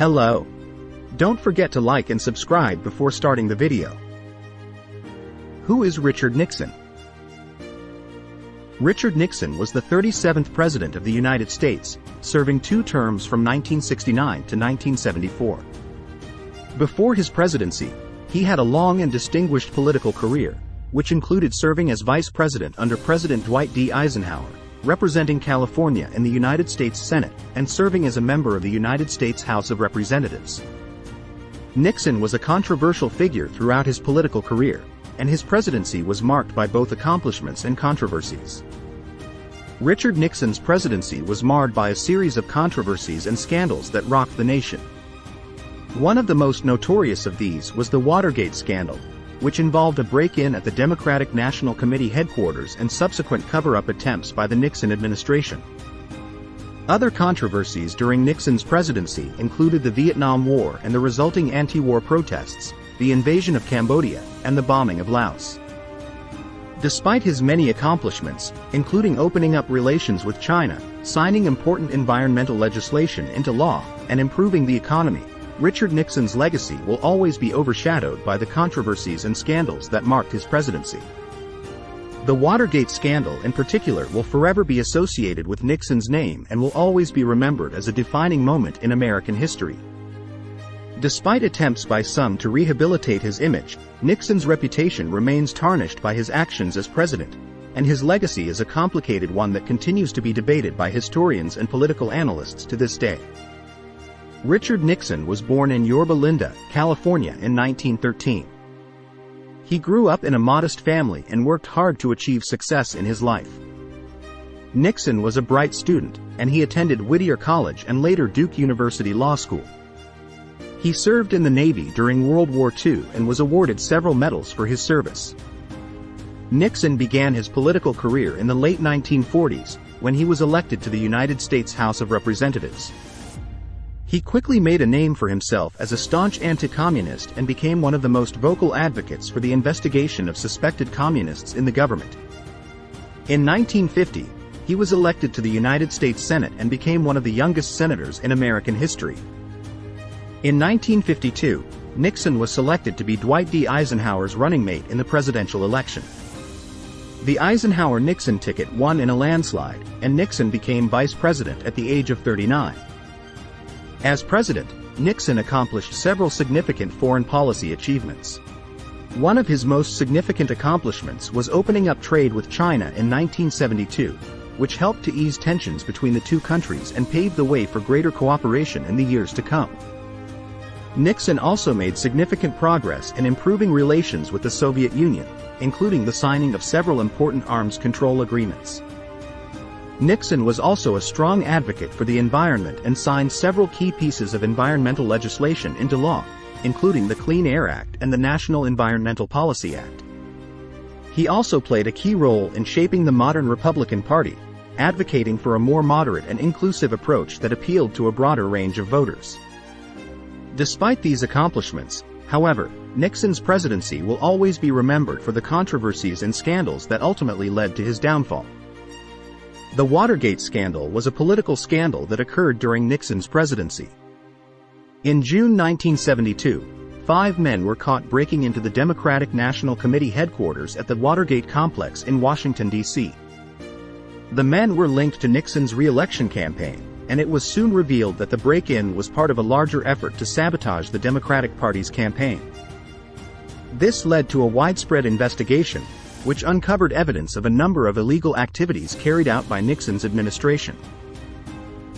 Hello. Don't forget to like and subscribe before starting the video. Who is Richard Nixon? Richard Nixon was the 37th President of the United States, serving 2 terms from 1969 to 1974. Before his presidency, he had a long and distinguished political career, which included serving as Vice President under President Dwight D. Eisenhower, representing California in the United States Senate, and serving as a member of the United States House of Representatives. Nixon was a controversial figure throughout his political career, and his presidency was marked by both accomplishments and controversies. Richard Nixon's presidency was marred by a series of controversies and scandals that rocked the nation. One of the most notorious of these was the Watergate scandal, which involved a break-in at the Democratic National Committee headquarters and subsequent cover-up attempts by the Nixon administration. Other controversies during Nixon's presidency included the Vietnam War and the resulting anti-war protests, the invasion of Cambodia, and the bombing of Laos. Despite his many accomplishments, including opening up relations with China, signing important environmental legislation into law, and improving the economy, Richard Nixon's legacy will always be overshadowed by the controversies and scandals that marked his presidency. The Watergate scandal in particular will forever be associated with Nixon's name and will always be remembered as a defining moment in American history. Despite attempts by some to rehabilitate his image, Nixon's reputation remains tarnished by his actions as president, and his legacy is a complicated one that continues to be debated by historians and political analysts to this day. Richard Nixon was born in Yorba Linda, California in 1913. He grew up in a modest family and worked hard to achieve success in his life. Nixon was a bright student, and he attended Whittier College and later Duke University Law School. He served in the Navy during World War II and was awarded several medals for his service. Nixon began his political career in the late 1940s, when he was elected to the United States House of Representatives. He quickly made a name for himself as a staunch anti-communist and became one of the most vocal advocates for the investigation of suspected communists in the government. In 1950, he was elected to the United States Senate and became one of the youngest senators in American history. In 1952, Nixon was selected to be Dwight D. Eisenhower's running mate in the presidential election. The Eisenhower-Nixon ticket won in a landslide, and Nixon became vice president at the age of 39. As president, Nixon accomplished several significant foreign policy achievements. One of his most significant accomplishments was opening up trade with China in 1972, which helped to ease tensions between the two countries and paved the way for greater cooperation in the years to come. Nixon also made significant progress in improving relations with the Soviet Union, including the signing of several important arms control agreements. Nixon was also a strong advocate for the environment and signed several key pieces of environmental legislation into law, including the Clean Air Act and the National Environmental Policy Act. He also played a key role in shaping the modern Republican Party, advocating for a more moderate and inclusive approach that appealed to a broader range of voters. Despite these accomplishments, however, Nixon's presidency will always be remembered for the controversies and scandals that ultimately led to his downfall. The Watergate scandal was a political scandal that occurred during Nixon's presidency. In June 1972, 5 men were caught breaking into the Democratic National Committee headquarters at the Watergate complex in Washington, D.C. The men were linked to Nixon's re-election campaign, and it was soon revealed that the break-in was part of a larger effort to sabotage the Democratic Party's campaign. This led to a widespread investigation, which uncovered evidence of a number of illegal activities carried out by Nixon's administration.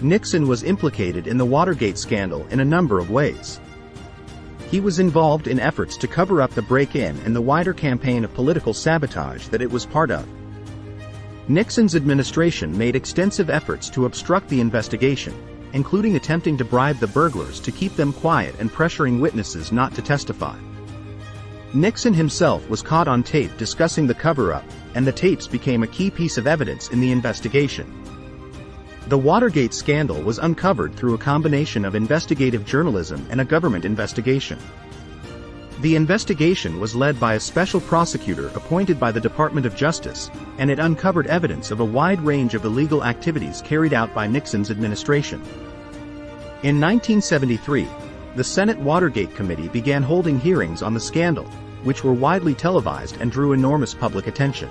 Nixon was implicated in the Watergate scandal in a number of ways. He was involved in efforts to cover up the break-in and the wider campaign of political sabotage that it was part of. Nixon's administration made extensive efforts to obstruct the investigation, including attempting to bribe the burglars to keep them quiet and pressuring witnesses not to testify. Nixon himself was caught on tape discussing the cover-up, and the tapes became a key piece of evidence in the investigation. The Watergate scandal was uncovered through a combination of investigative journalism and a government investigation. The investigation was led by a special prosecutor appointed by the Department of Justice, and it uncovered evidence of a wide range of illegal activities carried out by Nixon's administration. In 1973, the Senate Watergate Committee began holding hearings on the scandal, which were widely televised and drew enormous public attention.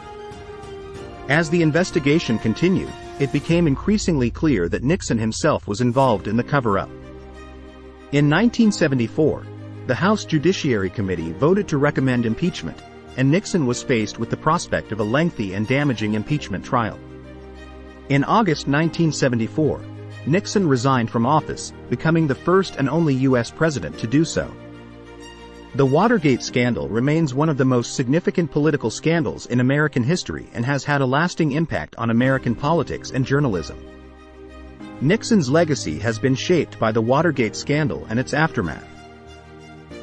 As the investigation continued, it became increasingly clear that Nixon himself was involved in the cover-up. In 1974, the House Judiciary Committee voted to recommend impeachment, and Nixon was faced with the prospect of a lengthy and damaging impeachment trial. In August 1974, Nixon resigned from office, becoming the first and only U.S. president to do so. The Watergate scandal remains one of the most significant political scandals in American history and has had a lasting impact on American politics and journalism. Nixon's legacy has been shaped by the Watergate scandal and its aftermath.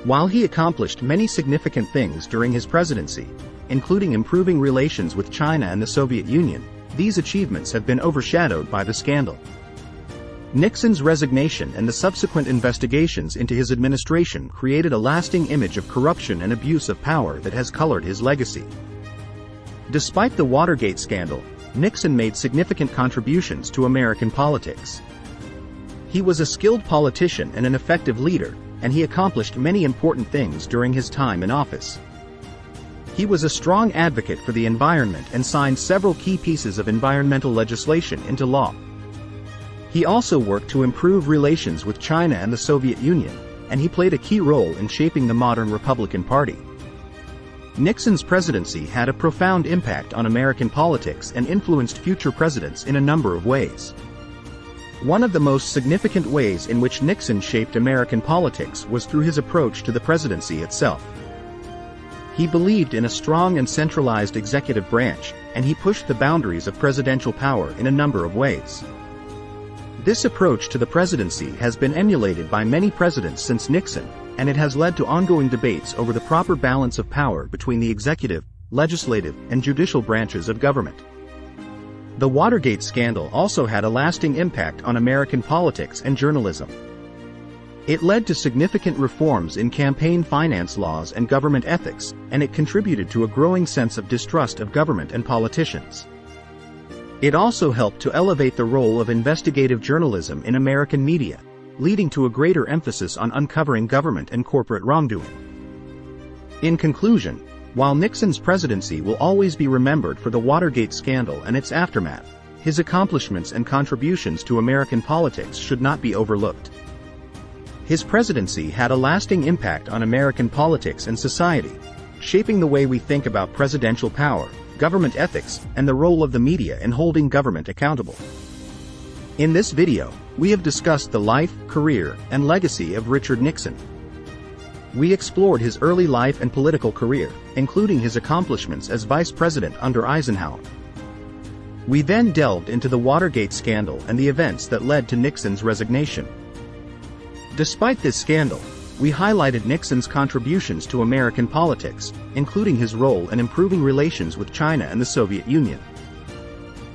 While he accomplished many significant things during his presidency, including improving relations with China and the Soviet Union, these achievements have been overshadowed by the scandal. Nixon's resignation and the subsequent investigations into his administration created a lasting image of corruption and abuse of power that has colored his legacy. Despite the Watergate scandal, Nixon made significant contributions to American politics. He was a skilled politician and an effective leader, and he accomplished many important things during his time in office. He was a strong advocate for the environment and signed several key pieces of environmental legislation into law. He also worked to improve relations with China and the Soviet Union, and he played a key role in shaping the modern Republican Party. Nixon's presidency had a profound impact on American politics and influenced future presidents in a number of ways. One of the most significant ways in which Nixon shaped American politics was through his approach to the presidency itself. He believed in a strong and centralized executive branch, and he pushed the boundaries of presidential power in a number of ways. This approach to the presidency has been emulated by many presidents since Nixon, and it has led to ongoing debates over the proper balance of power between the executive, legislative, and judicial branches of government. The Watergate scandal also had a lasting impact on American politics and journalism. It led to significant reforms in campaign finance laws and government ethics, and it contributed to a growing sense of distrust of government and politicians. It also helped to elevate the role of investigative journalism in American media, leading to a greater emphasis on uncovering government and corporate wrongdoing. In conclusion, while Nixon's presidency will always be remembered for the Watergate scandal and its aftermath, his accomplishments and contributions to American politics should not be overlooked. His presidency had a lasting impact on American politics and society, shaping the way we think about presidential power, government ethics, and the role of the media in holding government accountable. In this video, we have discussed the life, career, and legacy of Richard Nixon. We explored his early life and political career, including his accomplishments as vice president under Eisenhower. We then delved into the Watergate scandal and the events that led to Nixon's resignation. Despite this scandal, we highlighted Nixon's contributions to American politics, including his role in improving relations with China and the Soviet Union.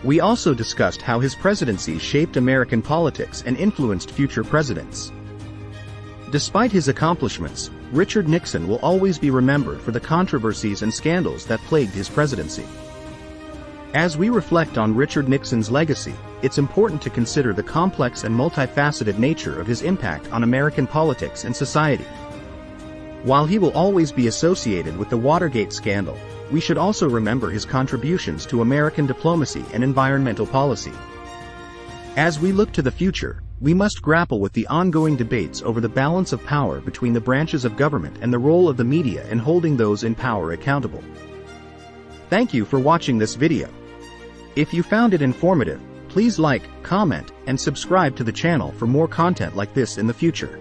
We also discussed how his presidency shaped American politics and influenced future presidents. Despite his accomplishments, Richard Nixon will always be remembered for the controversies and scandals that plagued his presidency. As we reflect on Richard Nixon's legacy, it's important to consider the complex and multifaceted nature of his impact on American politics and society. While he will always be associated with the Watergate scandal, we should also remember his contributions to American diplomacy and environmental policy. As we look to the future, we must grapple with the ongoing debates over the balance of power between the branches of government and the role of the media in holding those in power accountable. Thank you for watching this video. If you found it informative, please like, comment, and subscribe to the channel for more content like this in the future.